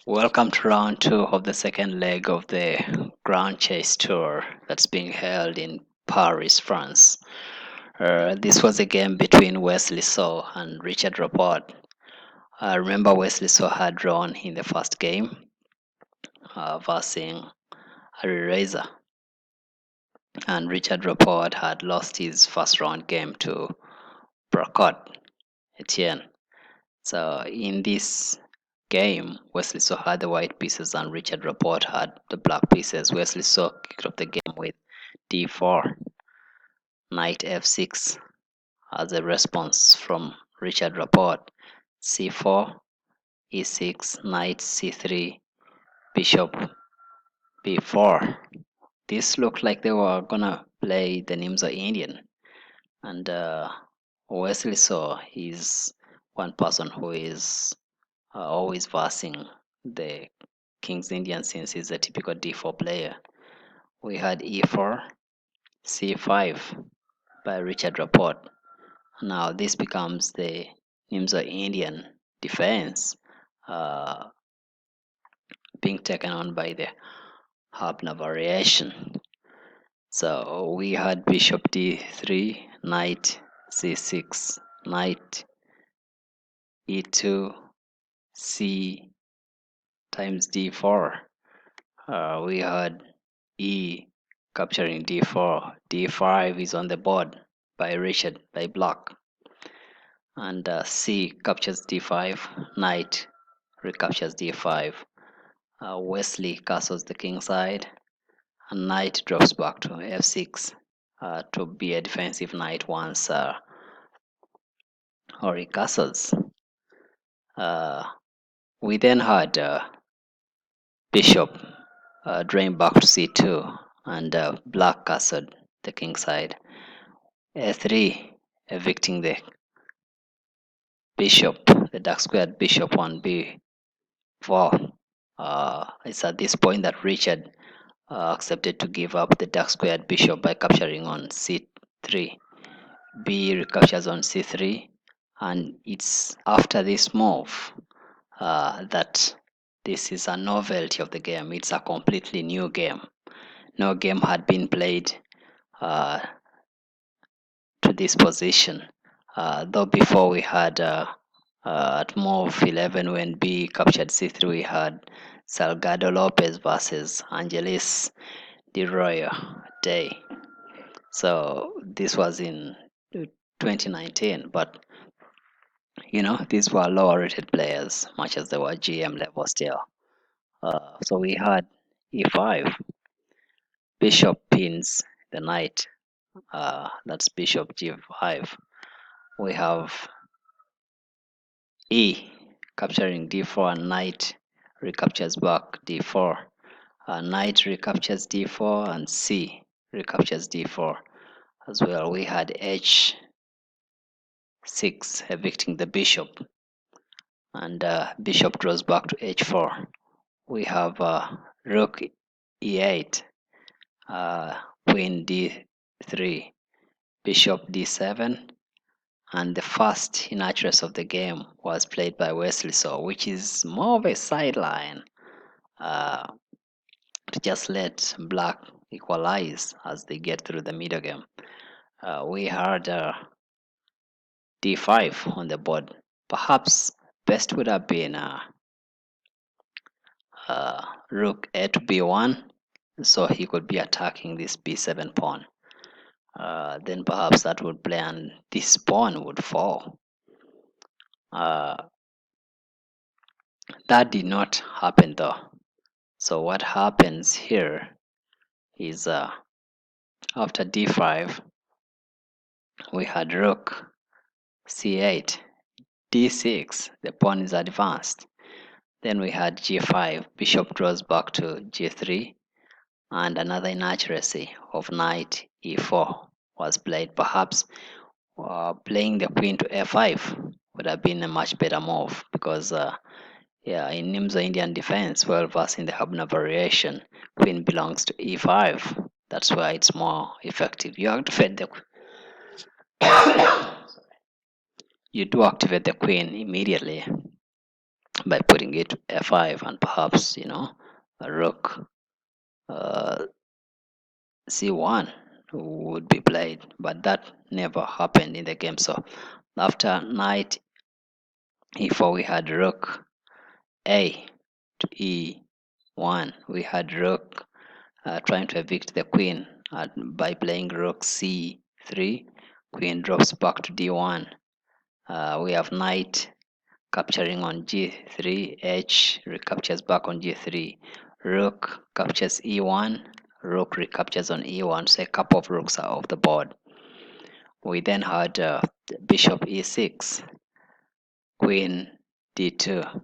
Welcome to round two of the second leg of the Grand Chase Tour that's being held in Paris, France. This was a game between Wesley So and Richard Rapport. Remember, Wesley So had drawn in the first game versus Harry Razor, and Richard Rapport had lost his first round game to Bracot Etienne. So in this game, Wesley So had the white pieces and Richard Rapport had the black pieces. Wesley So kicked off the game with d4, knight f6 as a response from Richard Rapport, c4, e6, knight c3, bishop b4. This looked like they were gonna play the Nimzo Indian, and Wesley So is one person who is always versing the King's Indian since he's a typical d4 player. We had e4, c5 by Richard Rapport. Now this becomes the Nimzo Indian defense being taken on by the Habna variation. So we had bishop d3, knight c6, knight e2, c times d4. We had e capturing d4, d5 is on the board by Richard by black, and c captures d5, knight recaptures d5. Wesley castles the king side, and knight drops back to f6 to be a defensive knight once Ori castles. We then had bishop drained back to c2, and black castled the king side. a3 evicting the bishop, the dark squared bishop on b4. It's at this point that Richard accepted to give up the dark squared bishop by capturing on c3. B recaptures on c3, and it's after this move that this is a novelty of the game. It's a completely new game. No game had been played to this position. Though before we had at move 11 when B captured c3, we had Salgado Lopez versus Angelis De Royo Day. So this was in 2019, but these were lower rated players, much as they were GM level still. So we had e5, bishop pins the knight. That's bishop g5. We have e capturing d4, and knight recaptures back d4. Knight recaptures d4, and c recaptures d4 as well. We had h6 evicting the bishop, and bishop draws back to h4. We have rook e8, queen d3, bishop d7, and the first inaccuracy of the game was played by Wesley So, which is more of a sideline to just let black equalize as they get through the middle game. We had d5 on the board. Perhaps best would have been rook a to b1, so he could be attacking this b7 pawn. Then perhaps that would play and this pawn would fall. That did not happen though. So what happens here is after d5, we had rook c8, d6, the pawn is advanced. Then we had g5, bishop draws back to g3, and another inaccuracy of knight e4 was played. Perhaps playing the queen to f5 would have been a much better move because in Nimzo Indian defense, well versed in the Habna variation, queen belongs to e5. That's why it's more effective. You activate the you do activate the queen immediately, by putting it to f5, and perhaps a rook c1 would be played, but that never happened in the game. So after knight e4, we had rook a to e1. We had rook trying to evict the queen by playing rook c3. Queen drops back to d1. We have knight capturing on g3, h recaptures back on g3, rook captures e1, rook recaptures on e1, so a couple of rooks are off the board. We then had bishop e6, queen d2,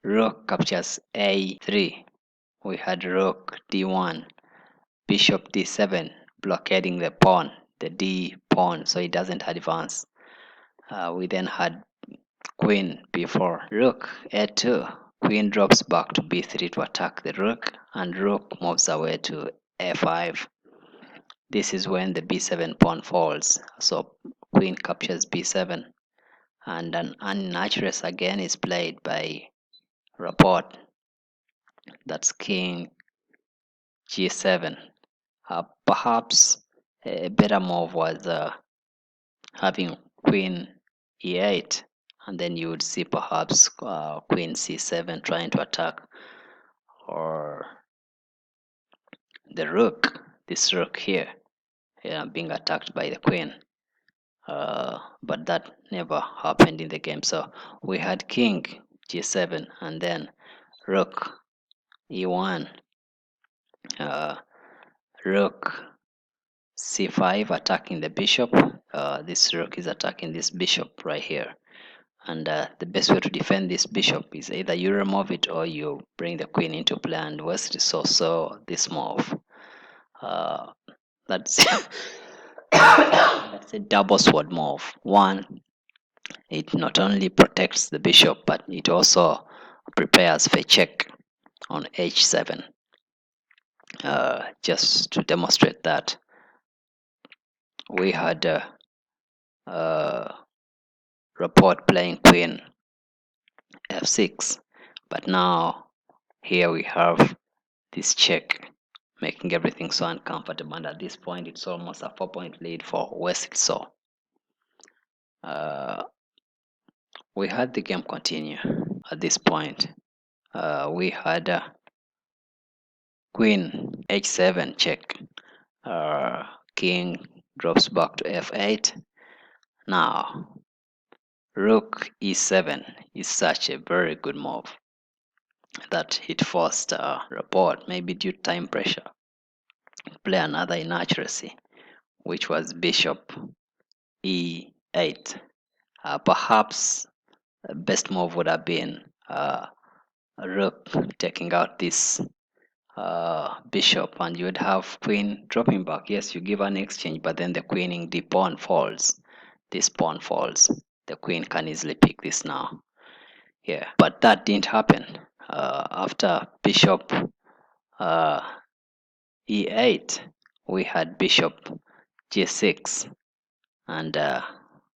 rook captures a3. We had rook d1, bishop d7, blockading the pawn, the d pawn, so it doesn't advance. We then had queen b4, rook a2, queen drops back to b3 to attack the rook, and rook moves away to a5. This is when the b7 pawn falls, so queen captures b7, and an unnatural again is played by Rapport. That's king g7. Perhaps a better move was having queen e8, and then you would see perhaps queen c7 trying to attack, or the rook, this rook here, being attacked by the queen. But that never happened in the game. So we had king g7, and then rook e1, rook c5 attacking the bishop. This rook is attacking this bishop right here, and the best way to defend this bishop is either you remove it or you bring the queen into play, and Wesley saw this move. That's that's a double sword move. One, it not only protects the bishop, but it also prepares for a check on h7. Just to demonstrate that, we had Rapport playing queen f6, but now here we have this check, making everything so uncomfortable, and at this point it's almost a 4-point lead for Wesley. So we had the game continue. At this point we had queen h7 check, king drops back to f8. Now rook e7 is such a very good move that it forced Rapport, maybe due to time pressure, play another inaccuracy, which was bishop e8. Perhaps the best move would have been a rook taking out this bishop, and you would have queen dropping back. Yes, you give an exchange, but then the queening the pawn falls. This pawn falls. The queen can easily pick this now. Yeah, but that didn't happen. After bishop e8, we had bishop g6, and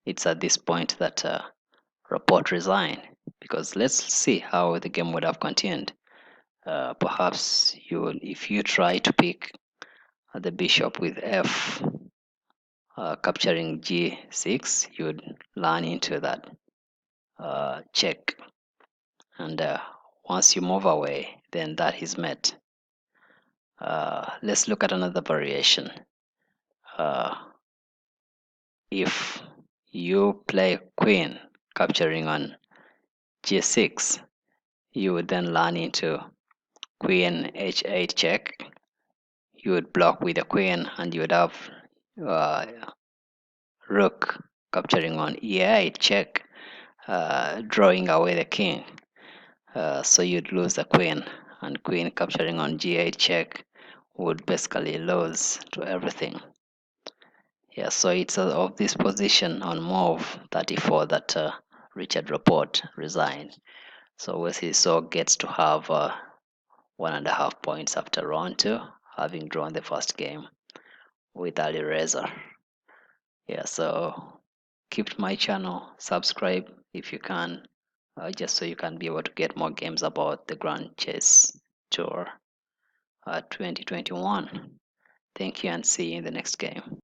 it's at this point that Rapport resigned, because let's see how the game would have continued. Perhaps if you try to pick the bishop with f, capturing g6, you would run into that check, and once you move away, then that is met. Let's look at another variation. If you play queen capturing on g6, you would then run into queen h8 check. You would block with the queen, and you would have uh, rook capturing on e8 check, drawing away the king. So you'd lose the queen, and queen capturing on g8 check would basically lose to everything. Yeah, so it's of this position on move 34 that Richard Rapport resigned. So Wesley So gets to have 1.5 points after round 2, having drawn the first game with Ali Reza. Yeah, so keep my channel, subscribe if you can, just so you can be able to get more games about the Grand Chess Tour 2021. Thank you and see you in the next game.